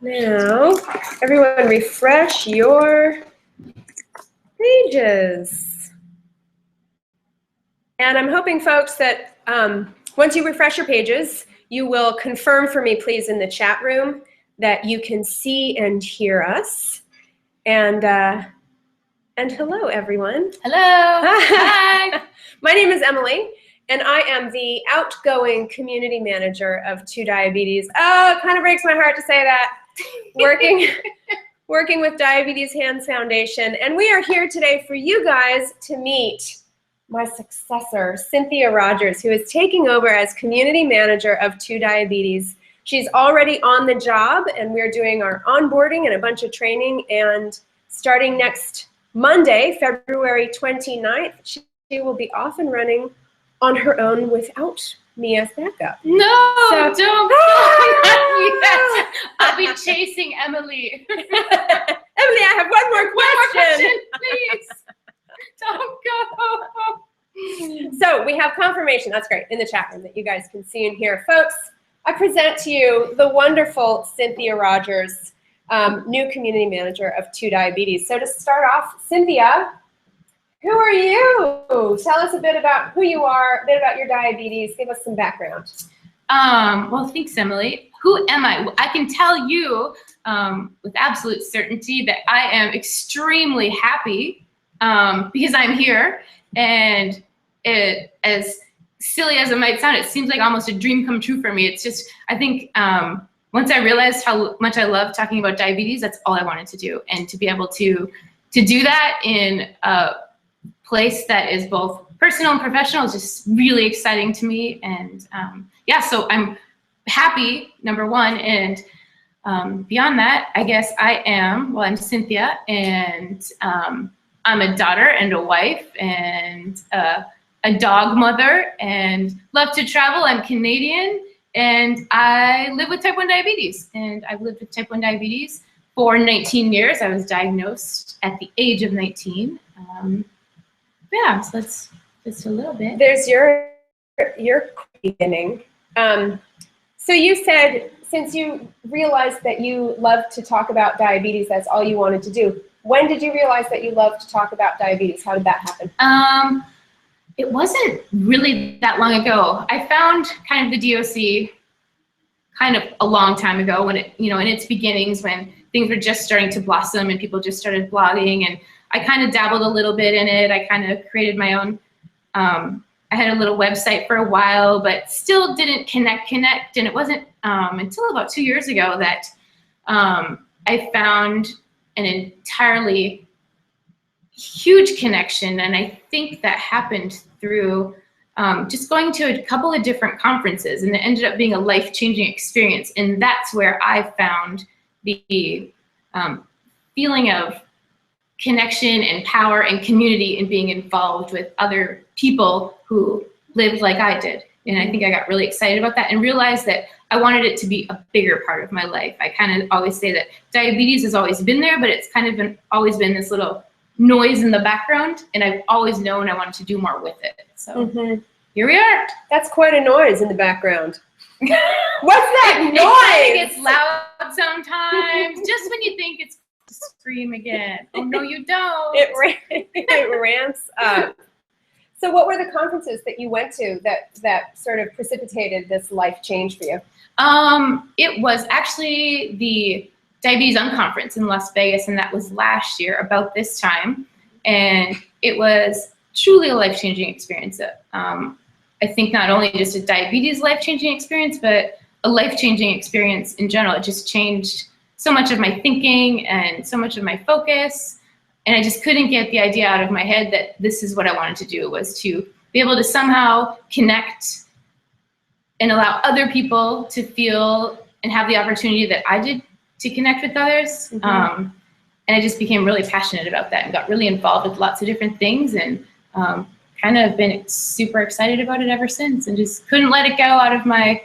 Now, everyone refresh your pages. And I'm hoping, folks, that once you refresh your pages, you will confirm for me, please, in the chat room that you can see and hear us. And hello, everyone. Hello. Hi. My name is Emily, and I am the outgoing community manager of TuDiabetes. Oh, it kind of breaks my heart to say that. Working with Diabetes Hands Foundation. And we are here today for you guys to meet my successor, Cynthia Rogers, who is taking over as community manager of TuDiabetes. She's already on the job, and we're doing our onboarding and a bunch of training. And starting next Monday, February 29th, she will be off and running on her own without me as backup. No, so, don't. Yes. I'll be chasing Emily. Emily, I have one more question. Please. Don't go. So we have confirmation, that's great, in the chat room that you guys can see and hear. Folks, I present to you the wonderful Cynthia Rogers, new community manager of TuDiabetes. So to start off, Cynthia, who are you? Tell us a bit about who you are, a bit about your diabetes. Give us some background. Well, thanks, Emily. Who am I? I can tell you with absolute certainty that I am extremely happy because I'm here. And as silly as it might sound, it seems like almost a dream come true for me. It's just, I think once I realized how much I love talking about diabetes, that's all I wanted to do. And to be able to do that in a place that is both personal and professional is just really exciting to me. And yeah, so I'm happy, number one. And beyond that, I guess I'm Cynthia, and I'm a daughter and a wife and a dog mother and love to travel. I'm Canadian, and I live with type 1 diabetes. And I've lived with type 1 diabetes for 19 years. I was diagnosed at the age of 19. Yeah, so that's just a little bit. There's your beginning. So you said, since you realized that you love to talk about diabetes, that's all you wanted to do. When did you realize that you loved to talk about diabetes? How did that happen? It wasn't really that long ago. I found kind of the DOC kind of a long time ago when it, in its beginnings, when things were just starting to blossom and people just started blogging, and I kind of dabbled a little bit in it. I kind of created my own, I had a little website for a while, but still didn't connect. And it wasn't until about 2 years ago that I found an entirely huge connection. And I think that happened through just going to a couple of different conferences, and it ended up being a life-changing experience. And that's where I found the feeling of connection and power and community and being involved with other people who lived like I did. And I think I got really excited about that and realized that I wanted it to be a bigger part of my life. I kind of always say that diabetes has always been there, but it's kind of always been this little noise in the background, and I've always known I wanted to do more with it. So here we are. That's quite a noise in the background. What's that noise? It gets loud sometimes, just when you think it's to scream again. Oh, no, you don't. It ramps up. So what were the conferences that you went to that sort of precipitated this life change for you? It was actually the Diabetes Unconference in Las Vegas, and that was last year about this time. And it was truly a life-changing experience. I think not only just a diabetes life-changing experience, but a life-changing experience in general. It just changed so much of my thinking and so much of my focus. And I just couldn't get the idea out of my head that this is what I wanted to do, was to be able to somehow connect and allow other people to feel and have the opportunity that I did to connect with others. And I just became really passionate about that and got really involved with lots of different things, and kind of been super excited about it ever since, and just couldn't let it go out of my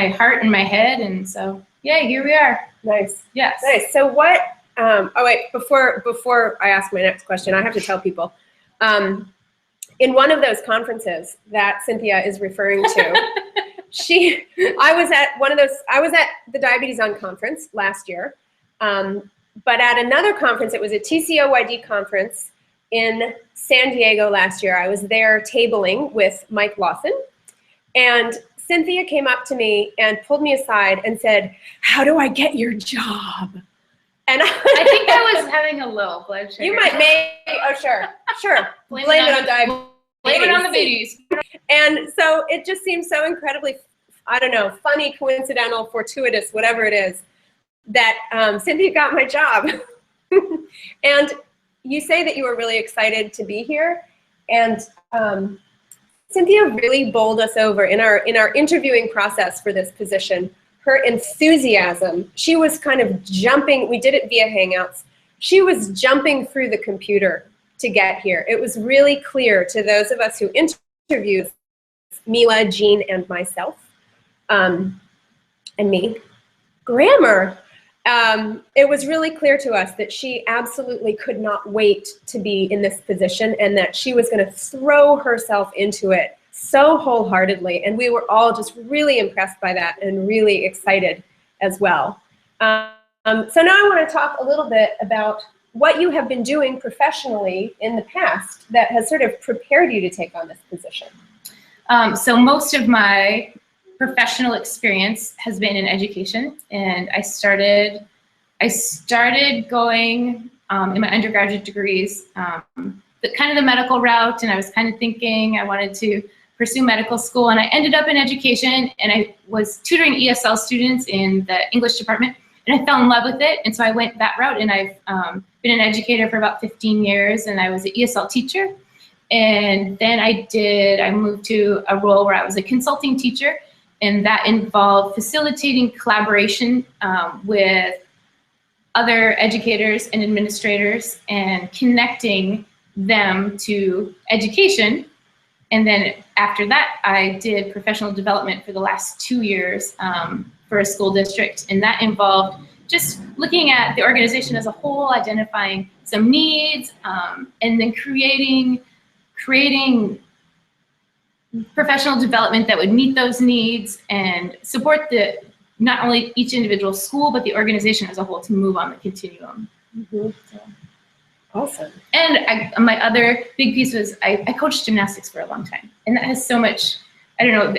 heart and my head. And so, yeah, here we are. Nice. Yes. Nice. So what, oh wait, before I ask my next question, I have to tell people, in one of those conferences that Cynthia is referring to, I was at the Diabetes On conference last year, but at another conference, it was a TCOYD conference in San Diego last year. I was there tabling with Mike Lawson, and Cynthia came up to me and pulled me aside and said, "How do I get your job?" And I think I was having a low blood sugar. You might sure. Blame it on diabetes. Blame it on the babies. And so it just seems so incredibly, I don't know, funny, coincidental, fortuitous, whatever it is, that Cynthia got my job. And you say that you were really excited to be here, and Cynthia really bowled us over in our interviewing process for this position. Her enthusiasm, she was kind of jumping, we did it via Hangouts, she was jumping through the computer to get here. It was really clear to those of us who interviewed, Mila, Jean, and myself, and me, grammar. It was really clear to us that she absolutely could not wait to be in this position, and that she was going to throw herself into it so wholeheartedly, and we were all just really impressed by that and really excited as well. So now I want to talk a little bit about what you have been doing professionally in the past that has sort of prepared you to take on this position. So most of my professional experience has been in education, and I started going in my undergraduate degrees, the medical route, and I was kind of thinking I wanted to pursue medical school, and I ended up in education, and I was tutoring ESL students in the English department, and I fell in love with it, and so I went that route, and I've been an educator for about 15 years, and I was an ESL teacher, and then I moved to a role where I was a consulting teacher, and that involved facilitating collaboration with other educators and administrators and connecting them to education. And then after that, I did professional development for the last 2 years for a school district, and that involved just looking at the organization as a whole, identifying some needs, and then creating professional development that would meet those needs and support not only each individual school, but the organization as a whole to move on the continuum. Mm-hmm. So. Awesome. And my other big piece was I coached gymnastics for a long time, and that has so much, I don't know,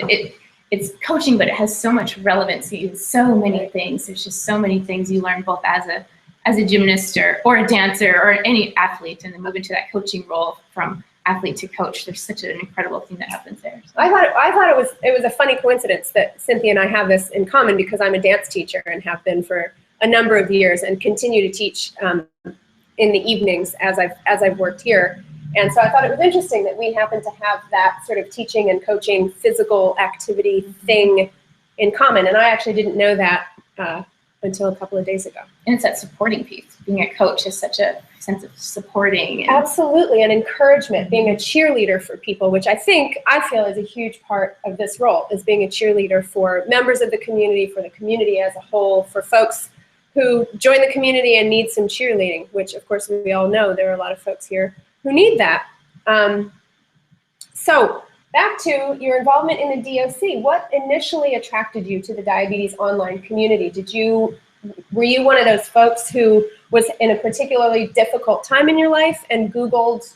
it's coaching, but it has so much relevancy in so many things. There's just so many things you learn both as a gymnast or a dancer or any athlete, and then move into that coaching role from athlete to coach. There's such an incredible thing that happens there. So. I thought it was a funny coincidence that Cynthia and I have this in common, because I'm a dance teacher and have been for a number of years and continue to teach in the evenings as I've worked here. And so I thought it was interesting that we happen to have that sort of teaching and coaching physical activity thing in common. And I actually didn't know that until a couple of days ago. And it's that supporting piece. Being a coach is such a sense of supporting. Absolutely, and encouragement, being a cheerleader for people, which I feel is a huge part of this role, is being a cheerleader for members of the community, for the community as a whole, for folks who join the community and need some cheerleading, which of course we all know there are a lot of folks here who need that. So back to your involvement in the DOC, what initially attracted you to the diabetes online community? Were you one of those folks who was in a particularly difficult time in your life and Googled,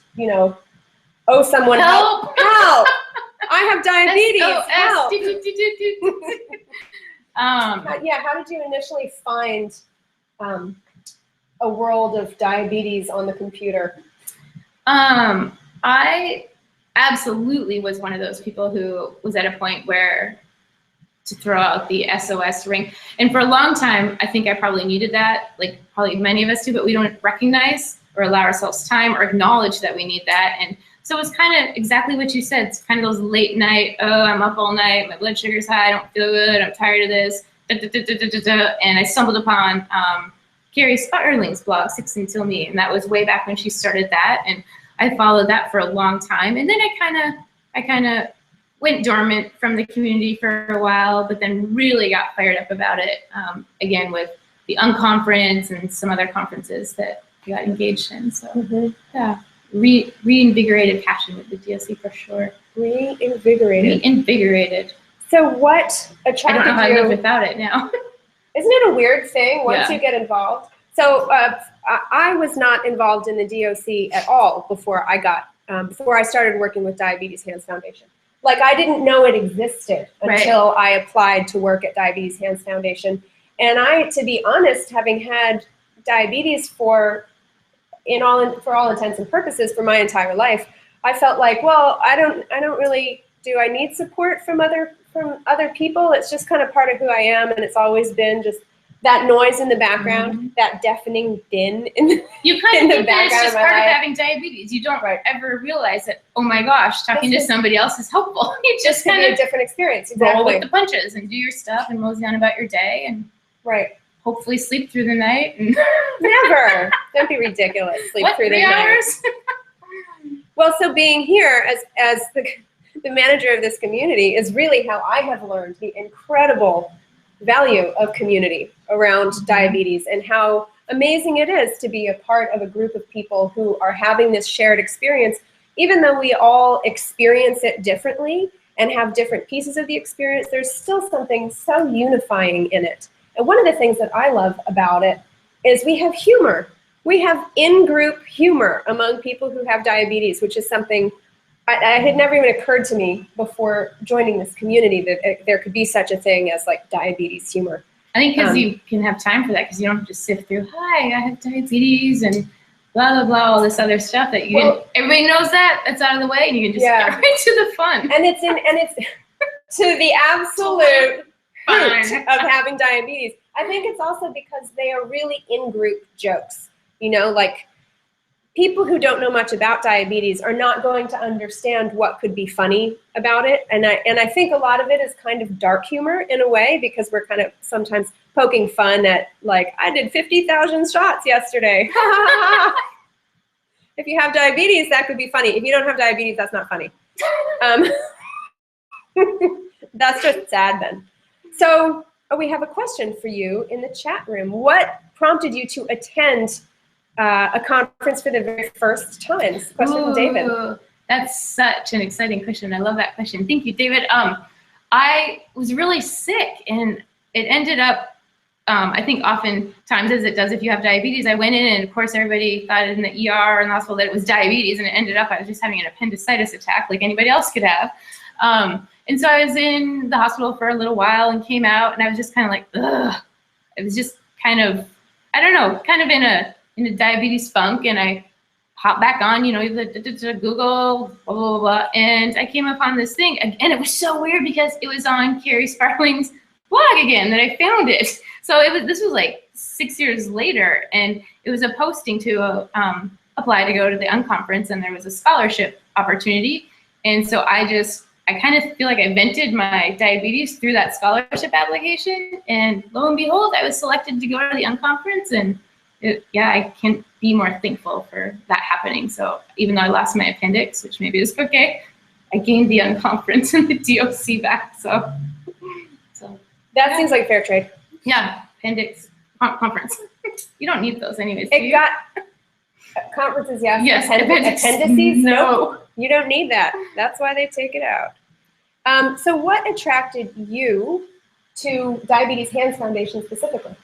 oh, someone help, I have diabetes, help. Yeah, how did you initially find a world of diabetes on the computer? I absolutely was one of those people who was at a point where to throw out the SOS ring. And for a long time, I think I probably needed that, like probably many of us do, but we don't recognize or allow ourselves time or acknowledge that we need that. And so it was kind of exactly what you said. It's kind of those late night, oh, I'm up all night, my blood sugar's high, I don't feel good, I'm tired of this, and I stumbled upon Carrie Spotterling's blog, 6 Until Me, and that was way back when she started that, and I followed that for a long time, and then I kind of went dormant from the community for a while, but then really got fired up about it, again with the Unconference and some other conferences that we got engaged in, so yeah, reinvigorated passion with the DOC for sure. Reinvigorated. Reinvigorated. So what attracted you? I don't know how I live without it now. Isn't it a weird thing once Yeah. you get involved? So I was not involved in the DOC at all before I started working with Diabetes Hands Foundation. Like, I didn't know it existed until I applied to work at Diabetes Hands Foundation. And to be honest, having had diabetes for all intents and purposes for my entire life, I felt like, well, I don't really, do I need support from other people? It's just kind of part of who I am, and it's always been just that noise in the background, that deafening din in the You kind of think that it's just part life. of having diabetes. You don't ever realize that, oh my gosh, talking to somebody else is helpful. You just kind of a different experience. roll with the punches and do your stuff and mosey on about your day and hopefully sleep through the night. And Never. Don't be ridiculous. Sleep through the night. Well, so being here as the manager of this community is really how I have learned the incredible value of community around diabetes, and how amazing it is to be a part of a group of people who are having this shared experience, even though we all experience it differently and have different pieces of the experience. There's still something so unifying in it. And one of the things that I love about it is we have humor. We have in-group humor among people who have diabetes, which is something I had never even occurred to me before joining this community, that there could be such a thing as like diabetes humor. I think because you can have time for that, because you don't have to sift through, hi, I have diabetes and blah, blah, blah, all this other stuff that everybody knows that's out of the way, and you can just get right to the fun. And it's to the absolute hoot of having diabetes. I think it's also because they are really in-group jokes. You know, like, people who don't know much about diabetes are not going to understand what could be funny about it. And I think a lot of it is kind of dark humor in a way, because we're kind of sometimes poking fun at, like, I did 50,000 shots yesterday. If you have diabetes, that could be funny. If you don't have diabetes, that's not funny. That's just sad then. So we have a question for you in the chat room. What prompted you to attend a conference for the very first time? This question from David. That's such an exciting question. I love that question. Thank you, David. I was really sick, and it ended up, I think oftentimes, as it does if you have diabetes, I went in, and of course everybody thought in the ER or in the hospital that it was diabetes, and it ended up I was just having an appendicitis attack like anybody else could have. And so I was in the hospital for a little while and came out, and I was just kind of like, ugh. It was just kind of, I don't know, kind of in a diabetes funk, and I hopped back on, you know, the Google, blah, blah, blah, and I came upon this thing, and it was so weird because it was on Carrie Sparling's blog again that I found it. So this was like 6 years later, and it was a posting to apply to go to the unconference, and there was a scholarship opportunity, and so I kind of feel like I vented my diabetes through that scholarship application, and lo and behold, I was selected to go to the unconference, and I can't be more thankful for that happening. So even though I lost my appendix, which maybe is okay, I gained the unconference and the DOC back. So that seems like fair trade. Yeah, appendix conference. You don't need those anyways. It got conferences, yes. Yes, appendices. No, you don't need that. That's why they take it out. So what attracted you to Diabetes Hands Foundation specifically?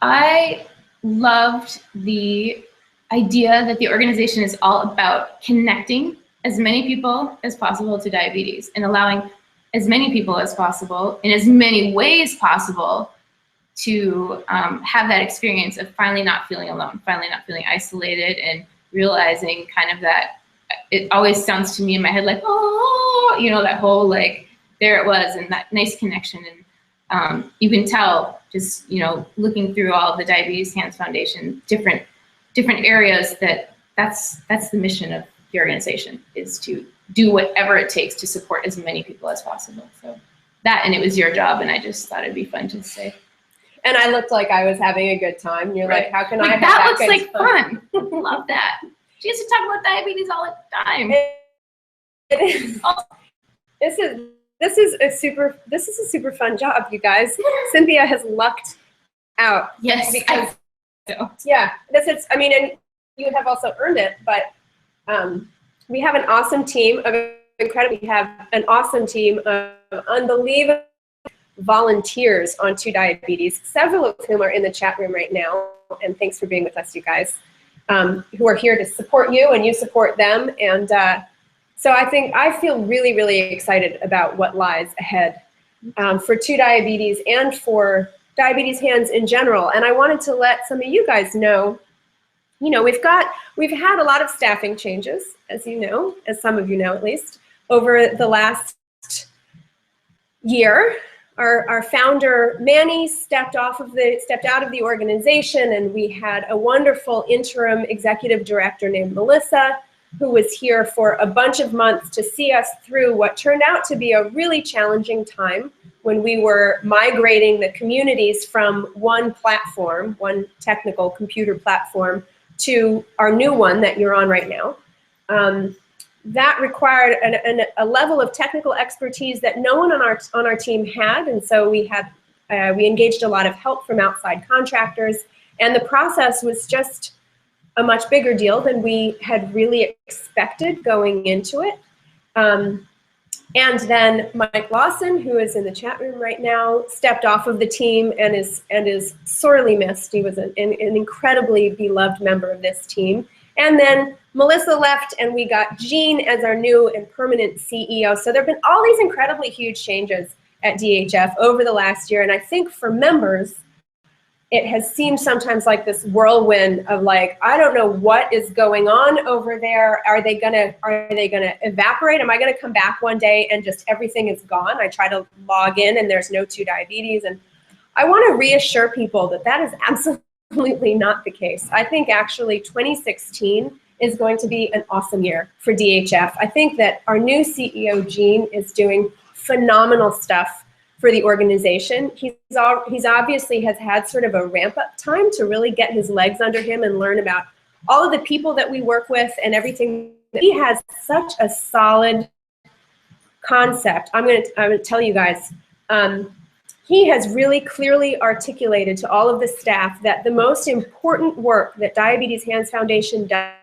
I loved the idea that the organization is all about connecting as many people as possible to diabetes, and allowing as many people as possible in as many ways possible to have that experience of finally not feeling alone, finally not feeling isolated, and realizing kind of that it always sounds to me in my head like, oh, you know, that whole like, there it was, and that nice connection. And you can tell just, you know, looking through all of the Diabetes Hands Foundation, different areas, that's the mission of the organization, is to do whatever it takes to support as many people as possible. So that, and it was your job, and I just thought it'd be fun to say. And I looked like I was having a good time. You're like, how can I have that that looks like fun. Love that. She used to talk about diabetes all the time. It is. Oh. This is a super fun job, you guys. Cynthia has lucked out. Yes. Because, yeah, I mean, and you have also earned it, but we have an awesome team of incredibly. We have an awesome team of unbelievable volunteers on TuDiabetes, several of whom are in the chat room right now. And thanks for being with us, you guys, who are here to support you and you support them. And so I feel really, really excited about what lies ahead for TuDiabetes and for diabetes hands in general. And I wanted to let some of you guys know, we've had a lot of staffing changes, as you know, as some of you know at least, over the last year. Our founder, Manny, stepped out of the organization, and we had a wonderful interim executive director named Melissa, who was here for a bunch of months to see us through what turned out to be a really challenging time when we were migrating the communities from one platform, one technical computer platform, to our new one that you're on right now. That required a level of technical expertise that no one on our team had, and so we engaged a lot of help from outside contractors, and the process was just a much bigger deal than we had really expected going into it. And then Mike Lawson, who is in the chat room right now, stepped off of the team and is sorely missed. He was an incredibly beloved member of this team. And then Melissa left, and we got Jean as our new and permanent CEO. So there have been all these incredibly huge changes at DHF over the last year. And I think for members, it has seemed sometimes like this whirlwind of like, I don't know what is going on over there. Are they gonna evaporate? Am I gonna come back one day and just everything is gone? I try to log in and there's no TuDiabetes. And I wanna reassure people that that is absolutely not the case. I think actually 2016 is going to be an awesome year for DHF. I think that our new CEO, Jean, is doing phenomenal stuff for the organization. He's obviously has had sort of a ramp-up time to really get his legs under him and learn about all of the people that we work with and everything. He has such a solid concept. I'm gonna tell you guys, he has really clearly articulated to all of the staff that the most important work that Diabetes Hands Foundation does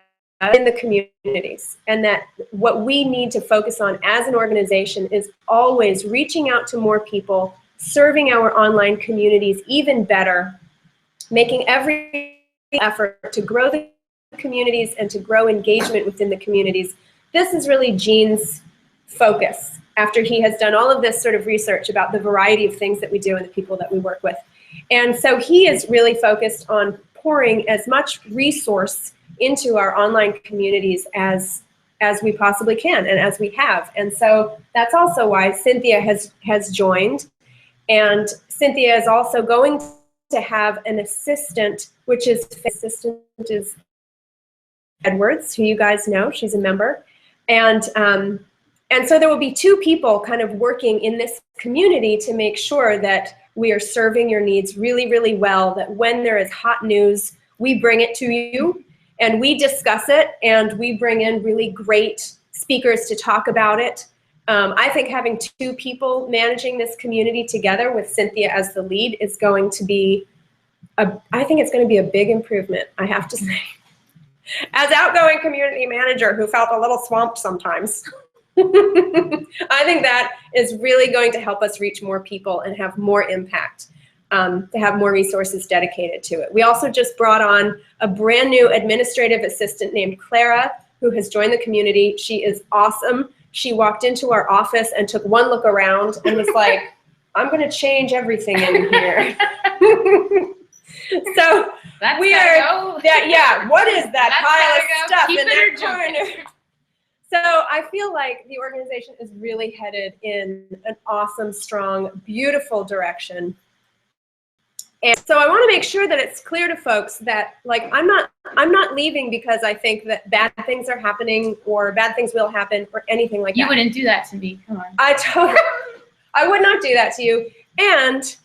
in the communities, and that what we need to focus on as an organization is always reaching out to more people, serving our online communities even better, making every effort to grow the communities and to grow engagement within the communities. This is really Jean's focus after he has done all of this sort of research about the variety of things that we do and the people that we work with. And so he is really focused on pouring as much resource into our online communities as we possibly can and as we have. And so that's also why Cynthia has joined. And Cynthia is also going to have an assistant, which is Edwards, who you guys know, she's a member. And so there will be two people kind of working in this community to make sure that we are serving your needs really, really well, that when there is hot news, we bring it to you and we discuss it, and we bring in really great speakers to talk about it. I think having two people managing this community together with Cynthia as the lead is going to be, I think it's going to be a big improvement, I have to say. As outgoing community manager who felt a little swamped sometimes, I think that is really going to help us reach more people and have more impact. To have more resources dedicated to it. We also just brought on a brand new administrative assistant named Clara, who has joined the community. She is awesome. She walked into our office and took one look around and was like, I'm going to change everything in here. So That's we are, yeah, what is that pile of stuff in that corner? So I feel like the organization is really headed in an awesome, strong, beautiful direction. And so I want to make sure that it's clear to folks that, like, I'm not leaving because I think that bad things are happening or bad things will happen or anything like that. You wouldn't do that to me. Come on. I would not do that to you. And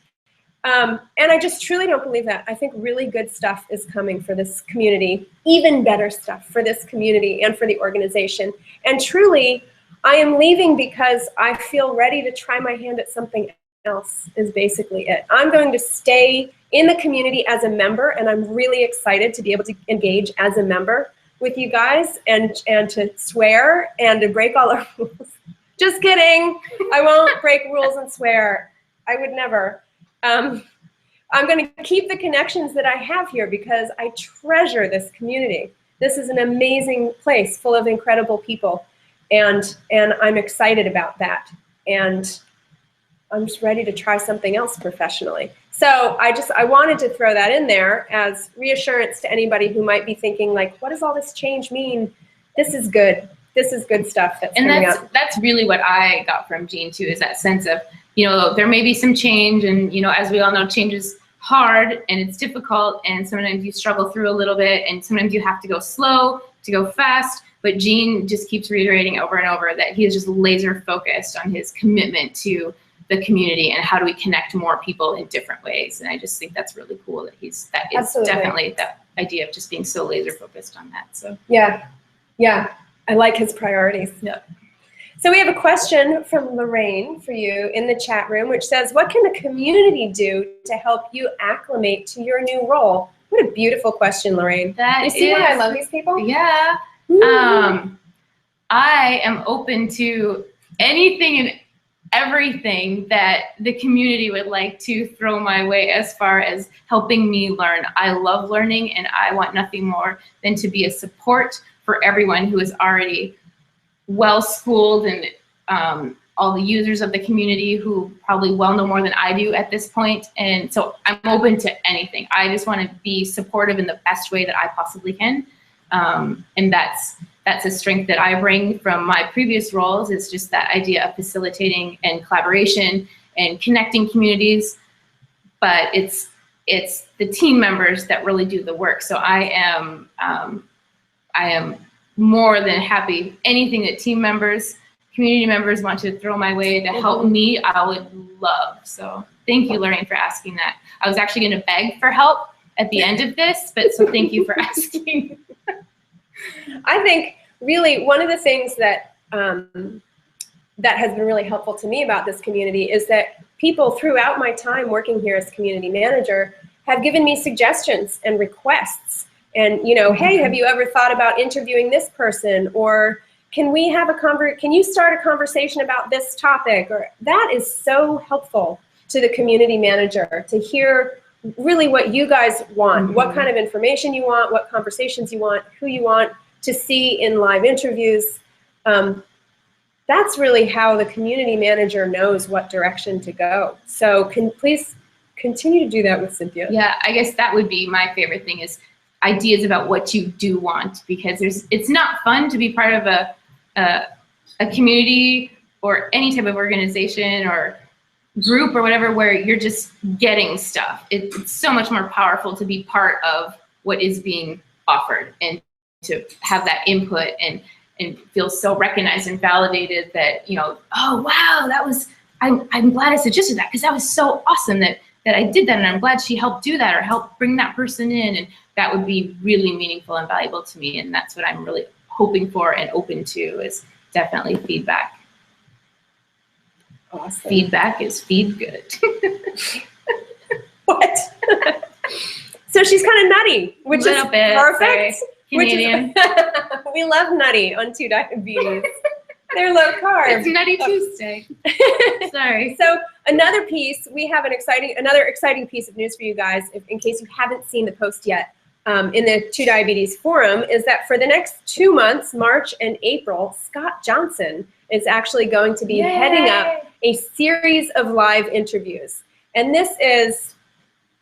I just truly don't believe that. I think really good stuff is coming for this community, even better stuff for this community and for the organization. And truly, I am leaving because I feel ready to try my hand at something else is basically it. I'm going to stay in the community as a member, and I'm really excited to be able to engage as a member with you guys and to swear and to break all our rules Just kidding. I won't break rules and swear. I would never. I'm going to keep the connections that I have here because I treasure this community. This is an amazing place full of incredible people, and I'm excited about that. And I'm just ready to try something else professionally. So I wanted to throw that in there as reassurance to anybody who might be thinking like, what does all this change mean? This is good. This is good stuff that's coming up. That's really what I got from Jean too, is that sense of, you know, there may be some change, and, you know, as we all know, change is hard and it's difficult, and sometimes you struggle through a little bit, and sometimes you have to go slow to go fast. But Jean just keeps reiterating over and over that he is just laser focused on his commitment to the community and how do we connect more people in different ways. And I just think that's really cool that that is Absolutely. Definitely that idea of just being so laser focused on that. So yeah, I like his priorities. Yeah. So we have a question from Lorraine for you in the chat room, which says, what can the community do to help you acclimate to your new role? What a beautiful question, Lorraine. You see why I love these people? Yeah. I am open to anything and everything that the community would like to throw my way as far as helping me learn. I love learning, and I want nothing more than to be a support for everyone who is already well-schooled, and all the users of the community who probably well know more than I do at this point. And so I'm open to anything. I just want to be supportive in the best way that I possibly can. And that's a strength that I bring from my previous roles, is just that idea of facilitating and collaboration and connecting communities. But it's the team members that really do the work. So I am more than happy. Anything that team members, community members want to throw my way to help me, I would love. So thank you, Lorraine, for asking that. I was actually going to beg for help at the end of this, but so thank you for asking. I think really one of the things that that has been really helpful to me about this community is that people throughout my time working here as community manager have given me suggestions and requests. And, you know, hey, have you ever thought about interviewing this person? Or can we have can you start a conversation about this topic? Or that is so helpful to the community manager to hear really what you guys want, what kind of information you want, what conversations you want, who you want to see in live interviews. That's really how the community manager knows what direction to go. So please continue to do that with Cynthia. Yeah, I guess that would be my favorite thing, is ideas about what you do want, because it's not fun to be part of a community or any type of organization or group or whatever where you're just getting stuff. It's so much more powerful to be part of what is being offered and to have that input and feel so recognized and validated that, you know, oh wow, I'm glad I suggested that because that was so awesome that I did that, and I'm glad she helped do that or helped bring that person in, and that would be really meaningful and valuable to me. And that's what I'm really hoping for and open to, is definitely feedback. Awesome. Feedback is feed good. What? So she's kind of nutty, which is perfect. Sorry. Canadian. We love nutty on TuDiabetes. They're low carb. It's Nutty Tuesday. Sorry. So another piece, we have another exciting piece of news for you guys, in case you haven't seen the post yet, in the TuDiabetes forum, is that for the next 2 months, March and April, Scott Johnson is actually going to be heading up a series of live interviews. And this is,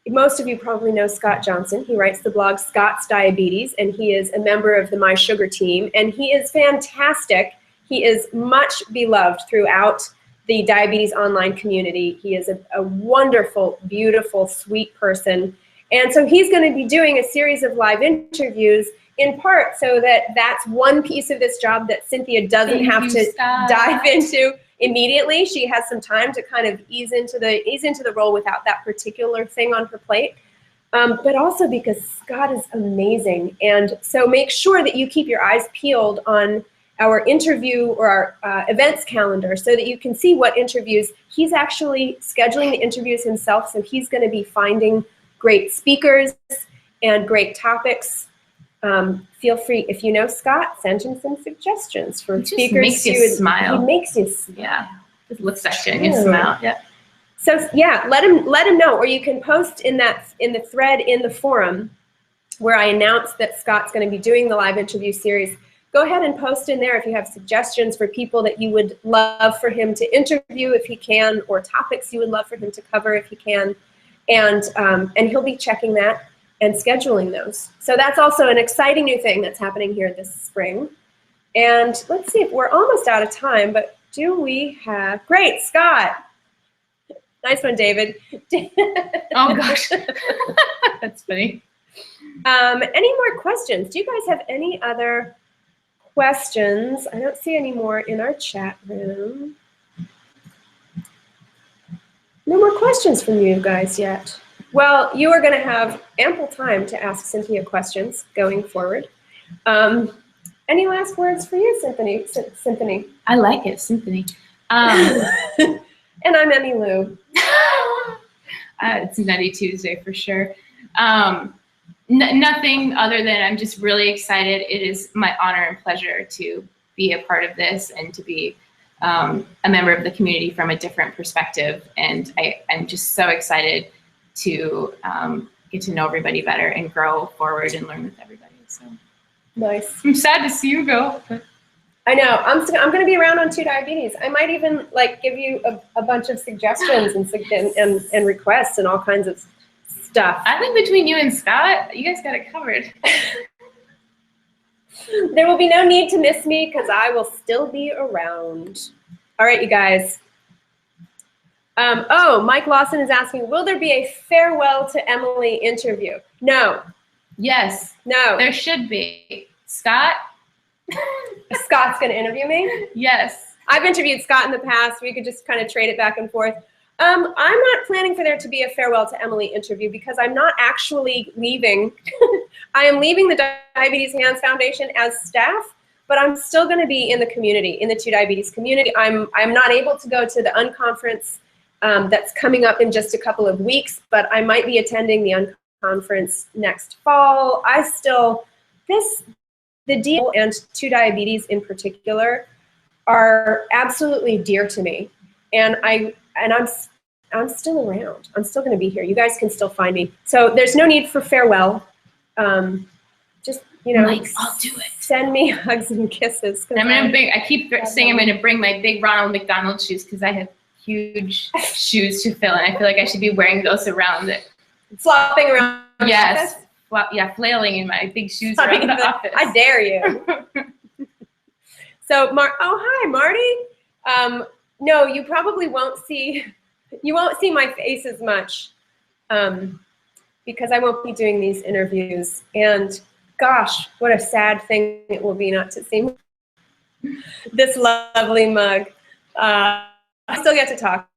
most of you probably know Scott Johnson. He writes the blog Scott's Diabetes, and he is a member of the My Sugar team, and he is fantastic. He is much beloved throughout the diabetes online community. He is a wonderful, beautiful, sweet person. And so he's going to be doing a series of live interviews, in part so that that's one piece of this job that Cynthia doesn't have to dive into immediately. She has some time to kind of ease into the role without that particular thing on her plate. But also because Scott is amazing. And so make sure that you keep your eyes peeled on our interview or our events calendar so that you can see what interviews. He's actually scheduling the interviews himself, so he's going to be finding great speakers and great topics feel free, if you know Scott, send him some suggestions for speakers. Makes you smile. He makes you smile. Yeah, it looks like it and you smile. Yeah. So yeah, let him know, or you can post in the thread in the forum where I announced that Scott's going to be doing the live interview series. Go ahead and post in there if you have suggestions for people that you would love for him to interview if he can, or topics you would love for him to cover if he can, and he'll be checking that and scheduling those. So that's also an exciting new thing that's happening here this spring. And let's see, if we're almost out of time, but do we have, great, Scott. Nice one, David. Oh gosh, that's funny. Any more questions? Do you guys have any other questions? I don't see any more in our chat room. No more questions from you guys yet. Well, you are going to have ample time to ask Cynthia questions going forward. Any last words for you, Symphony? I like it, Symphony. And I'm Emmy Lou. It's Nutty Tuesday for sure. Nothing other than I'm just really excited. It is my honor and pleasure to be a part of this and to be a member of the community from a different perspective. And I'm just so excited to get to know everybody better and grow forward and learn with everybody. So nice. I'm sad to see you go. But. I know. I'm going to be around on TuDiabetes. I might even like give you a bunch of suggestions and requests and all kinds of stuff. I think between you and Scott, you guys got it covered. There will be no need to miss me because I will still be around. All right, you guys. Oh, Mike Lawson is asking, will there be a farewell to Emily interview? No. Yes. No. There should be. Scott? Scott's going to interview me? Yes. I've interviewed Scott in the past. We could just kind of trade it back and forth. I'm not planning for there to be a farewell to Emily interview because I'm not actually leaving. I am leaving the Diabetes Hands Foundation as staff, but I'm still going to be in the community, in the TuDiabetes community. I'm not able to go to the unconference that's coming up in just a couple of weeks, but I might be attending the unconference next fall. The deal and TuDiabetes in particular are absolutely dear to me, and I'm still around. I'm still going to be here. You guys can still find me. So there's no need for farewell. Just, you know, Mike, I'll do it. Send me hugs and kisses. I keep saying I'm going to bring my big Ronald McDonald shoes because I have huge shoes to fill, and I feel like I should be wearing those around it. Flopping around. Yes. Well, yeah, flailing in my big shoes around the office. I dare you. So, oh, hi, Marty. No, you probably won't see, my face as much because I won't be doing these interviews. And gosh, what a sad thing it will be not to see this lovely mug. I still get to talk.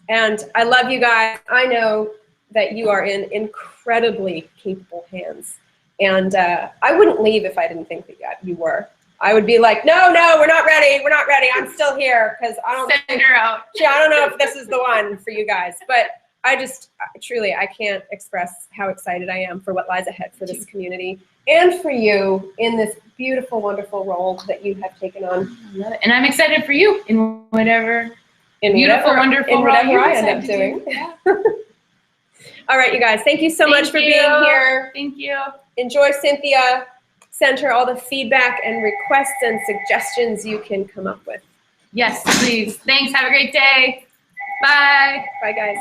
And I love you guys. I know that you are in incredibly capable hands. And I wouldn't leave if I didn't think that you were. I would be like, no, we're not ready. We're not ready. I'm still here because I don't send her out. Yeah, I don't know if this is the one for you guys. But I just truly, I can't express how excited I am for what lies ahead for this community and for you in this beautiful, wonderful role that you have taken on. I love it. And I'm excited for you in whatever wonderful role you I end up doing. Yeah. All right, you guys. Thank you so much for being here. Thank you. Enjoy Cynthia. Send her all the feedback and requests and suggestions you can come up with. Yes, please. Thanks. Have a great day. Bye. Bye, guys.